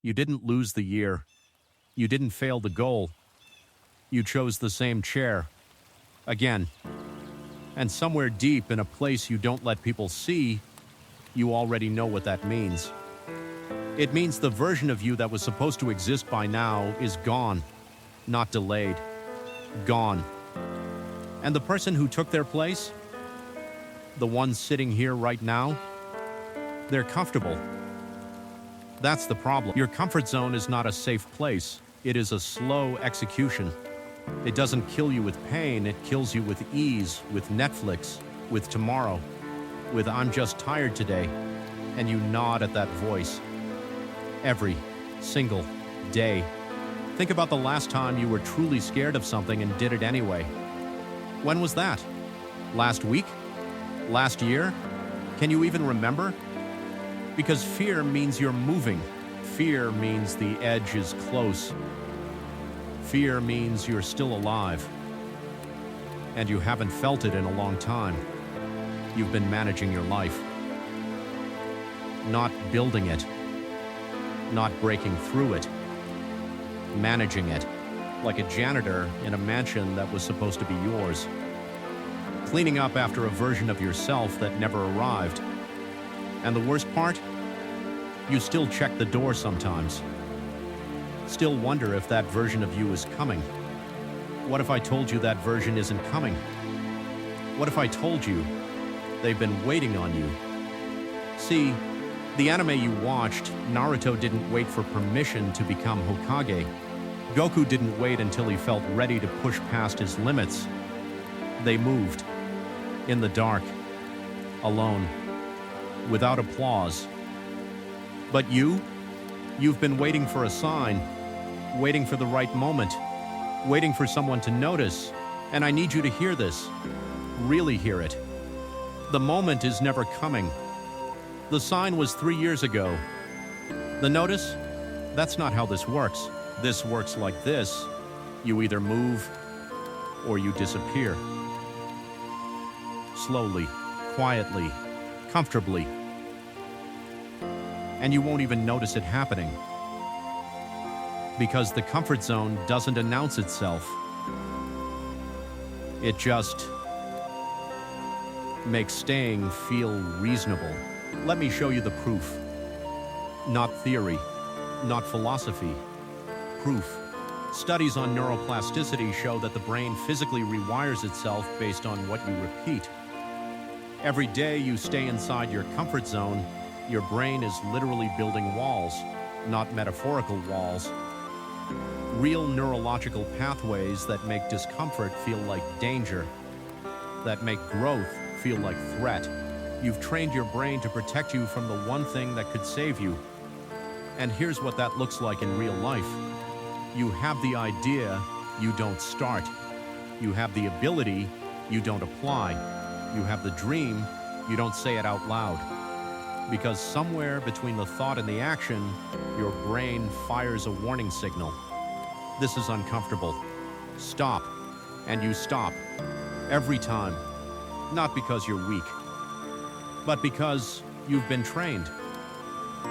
You didn't lose the year. You didn't fail the goal. You chose the same chair. Again. And somewhere deep in a place you don't let people see, you already know what that means. It means the version of you that was supposed to exist by now is gone, not delayed. Gone. And the person who took their place, the one sitting here right now, they're comfortable. That's the problem. Your comfort zone is not a safe place. It is a slow execution. It doesn't kill you with pain, it kills you with ease, with Netflix, with tomorrow, with I'm just tired today, and you nod at that voice. Every single day. Think about the last time you were truly scared of something and did it anyway. When was that? Last week? Last year? Can you even remember? Because fear means you're moving. Fear means the edge is close. Fear means you're still alive. And you haven't felt it in a long time. You've been managing your life. Not building it. Not breaking through it. Managing it. Like a janitor in a mansion that was supposed to be yours. Cleaning up after a version of yourself that never arrived. And the worst part? You still check the door sometimes. Still wonder if that version of you is coming. What if I told you that version isn't coming? What if I told you they've been waiting on you? See, the anime you watched, Naruto didn't wait for permission to become Hokage. Goku didn't wait until he felt ready to push past his limits. They moved. In the dark. Alone. Without applause. But you've been waiting for a sign. Waiting for the right moment. Waiting for someone to notice. And I need you to hear this. Really hear it. The moment is never coming. The sign was 3 years ago. The notice? That's not how this works. This works like this. You either move or you disappear. Slowly, quietly, comfortably. And you won't even notice it happening. Because the comfort zone doesn't announce itself. It just makes staying feel reasonable. Let me show you the proof. Not theory, not philosophy. Proof. Studies on neuroplasticity show that the brain physically rewires itself based on what you repeat. Every day you stay inside your comfort zone, your brain is literally building walls, not metaphorical walls. Real neurological pathways that make discomfort feel like danger, that make growth feel like threat. You've trained your brain to protect you from the one thing that could save you. And here's what that looks like in real life. You have the idea, you don't start. You have the ability, you don't apply. You have the dream, you don't say it out loud. Because somewhere between the thought and the action, your brain fires a warning signal. This is uncomfortable. Stop. And you stop. Every time. Not because you're weak, but because you've been trained.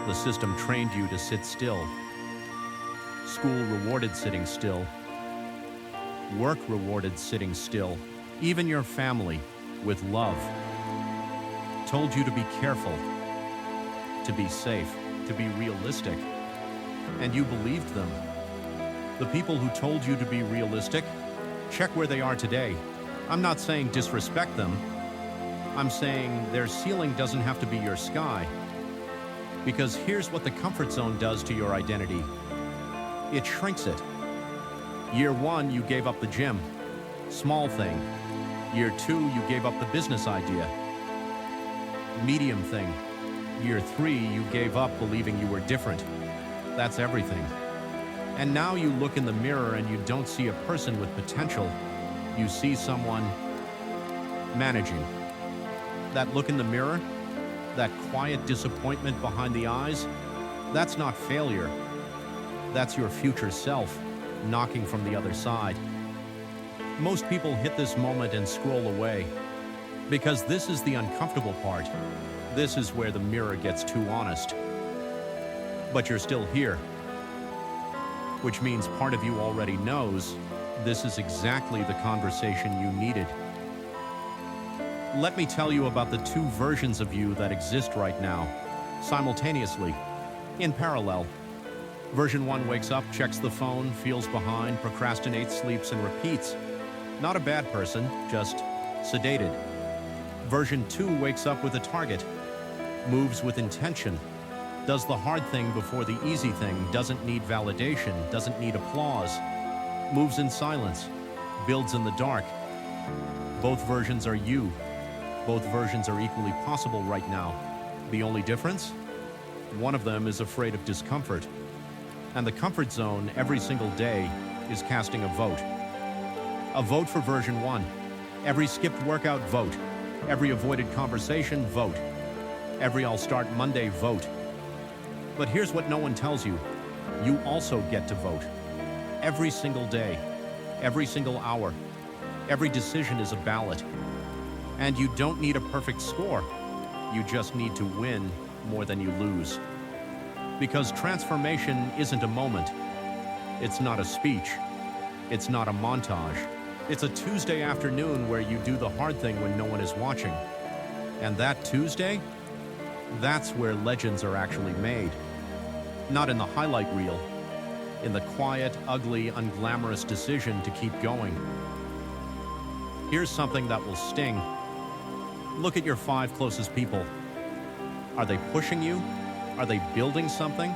The system trained you to sit still. School rewarded sitting still. Work rewarded sitting still. Even your family, with love, told you to be careful, to be safe, to be realistic. And you believed them. The people who told you to be realistic, check where they are today. I'm not saying disrespect them. I'm saying their ceiling doesn't have to be your sky. Because here's what the comfort zone does to your identity. It shrinks it. Year 1, you gave up the gym. Small thing. Year 2, you gave up the business idea. Medium thing. Year 3, you gave up believing you were different. That's everything. And now you look in the mirror and you don't see a person with potential. You see someone managing. That look in the mirror, that quiet disappointment behind the eyes, that's not failure. That's your future self knocking from the other side. Most people hit this moment and scroll away because this is the uncomfortable part. This is where the mirror gets too honest. But you're still here. which means part of you already knows this is exactly the conversation you needed. Let me tell you about the two versions of you that exist right now, simultaneously, in parallel. Version 1 wakes up, checks the phone, feels behind, procrastinates, sleeps, and repeats. Not a bad person, just sedated. Version 2 wakes up with a target, moves with intention, does the hard thing before the easy thing, doesn't need validation, doesn't need applause, moves in silence, builds in the dark. Both versions are you. Both versions are equally possible right now. The only difference? One of them is afraid of discomfort. And the comfort zone every single day is casting a vote. A vote for version 1. Every skipped workout, vote. Every avoided conversation, vote. Every I'll start Monday, vote. But here's what no one tells you. You also get to vote. Every single day, every single hour, every decision is a ballot. And you don't need a perfect score. You just need to win more than you lose. Because transformation isn't a moment. It's not a speech. It's not a montage. It's a Tuesday afternoon where you do the hard thing when no one is watching. And that Tuesday, that's where legends are actually made. Not in the highlight reel, in the quiet, ugly, unglamorous decision to keep going. Here's something that will sting. Look at your 5 closest people. Are they pushing you? Are they building something?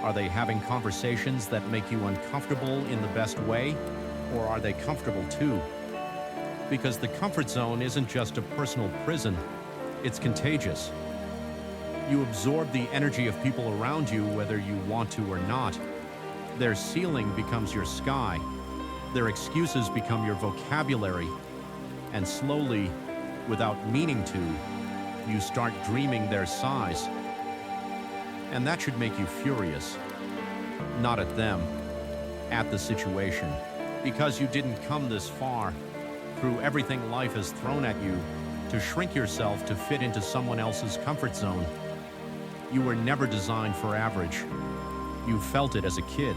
Are they having conversations that make you uncomfortable in the best way? Or are they comfortable too? Because the comfort zone isn't just a personal prison, it's contagious. You absorb the energy of people around you whether you want to or not. Their ceiling becomes your sky. Their excuses become your vocabulary. And slowly, without meaning to, you start dreaming their size. And that should make you furious. Not at them, at the situation. Because you didn't come this far, through everything life has thrown at you, to shrink yourself to fit into someone else's comfort zone. You were never designed for average. You felt it as a kid.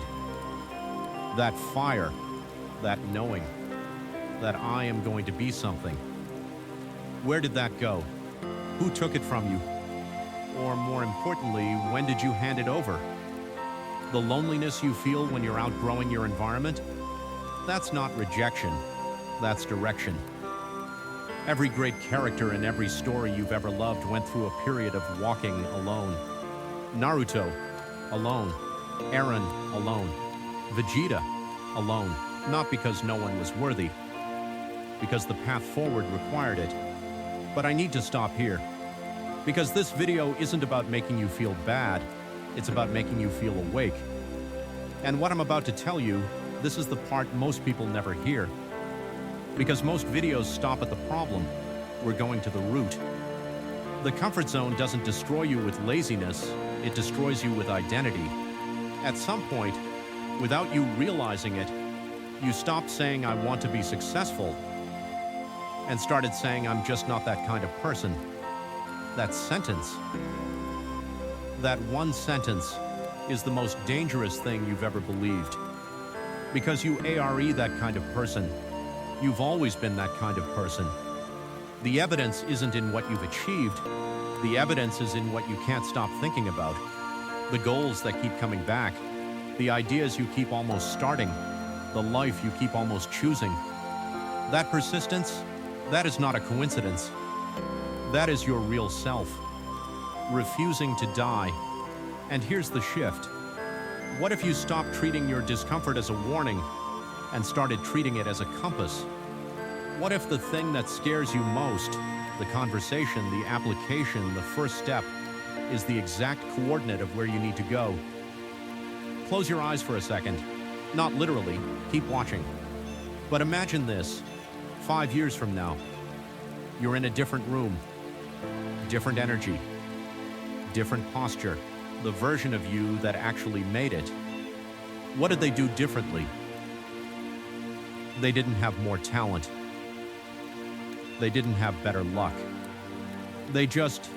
That fire, that knowing, that I am going to be something. Where did that go? Who took it from you? Or more importantly, when did you hand it over? The loneliness you feel when you're outgrowing your environment? That's not rejection, that's direction. Every great character in every story you've ever loved went through a period of walking alone. Naruto, alone. Eren, alone. Vegeta, alone. Not because no one was worthy, because the path forward required it. But I need to stop here, because this video isn't about making you feel bad, it's about making you feel awake. And what I'm about to tell you, this is the part most people never hear. Because most videos stop at the problem, we're going to the root. The comfort zone doesn't destroy you with laziness, it destroys you with identity. At some point, without you realizing it, you stopped saying, I want to be successful, and started saying, I'm just not that kind of person. That sentence, that one sentence, is the most dangerous thing you've ever believed. Because you are that kind of person. You've always been that kind of person. The evidence isn't in what you've achieved. The evidence is in what you can't stop thinking about. The goals that keep coming back. The ideas you keep almost starting. The life you keep almost choosing. That persistence, that is not a coincidence. That is your real self. Refusing to die. And here's the shift. What if you stopped treating your discomfort as a warning and started treating it as a compass? What if the thing that scares you most, the conversation, the application, the first step, is the exact coordinate of where you need to go? Close your eyes for a second. Not literally, keep watching. But imagine this, 5 years from now. You're in a different room, different energy, different posture, the version of you that actually made it. What did they do differently? They didn't have more talent. They didn't have better luck. They just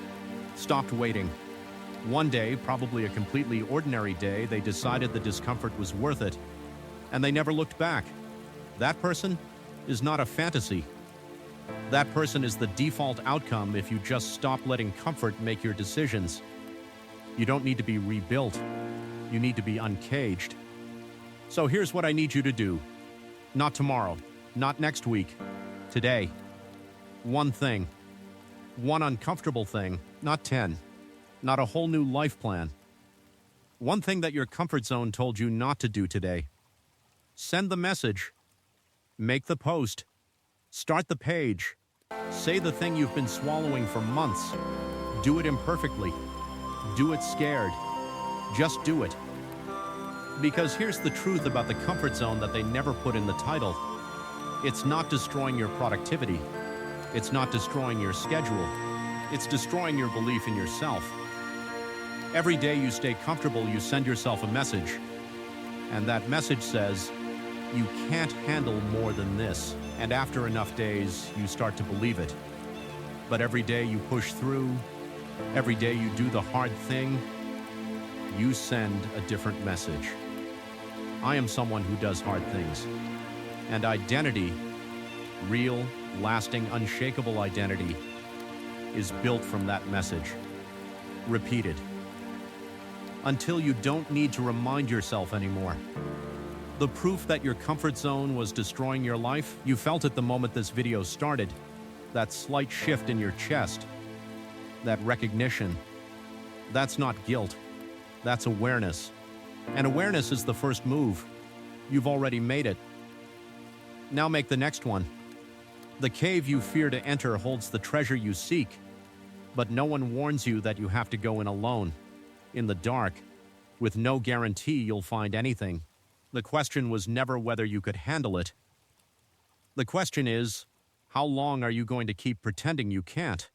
stopped waiting, One day, probably a completely ordinary day, they decided the discomfort was worth it, and they never looked back. That person is not a fantasy. That person is the default outcome if you just stop letting comfort make your decisions. You don't need to be rebuilt. You need to be uncaged. So here's what I need you to do. Not tomorrow, not next week, today. One thing. One uncomfortable thing, not 10. Not a whole new life plan. One thing that your comfort zone told you not to do today. Send the message. Make the post. Start the page. Say the thing you've been swallowing for months. Do it imperfectly. Do it scared. Just do it. Because here's the truth about the comfort zone that they never put in the title. It's not destroying your productivity. It's not destroying your schedule. It's destroying your belief in yourself. Every day you stay comfortable, you send yourself a message. And that message says, you can't handle more than this. And after enough days, you start to believe it. But every day you push through, every day you do the hard thing, you send a different message. I am someone who does hard things. And identity, real, lasting, unshakable identity, is built from that message. Repeated. Until you don't need to remind yourself anymore. The proof that your comfort zone was destroying your life, you felt it the moment this video started. That slight shift in your chest. That recognition. That's not guilt. That's awareness. And awareness is the first move. You've already made it. Now make the next one. The cave you fear to enter holds the treasure you seek, but no one warns you that you have to go in alone, in the dark, with no guarantee you'll find anything. The question was never whether you could handle it. The question is, how long are you going to keep pretending you can't?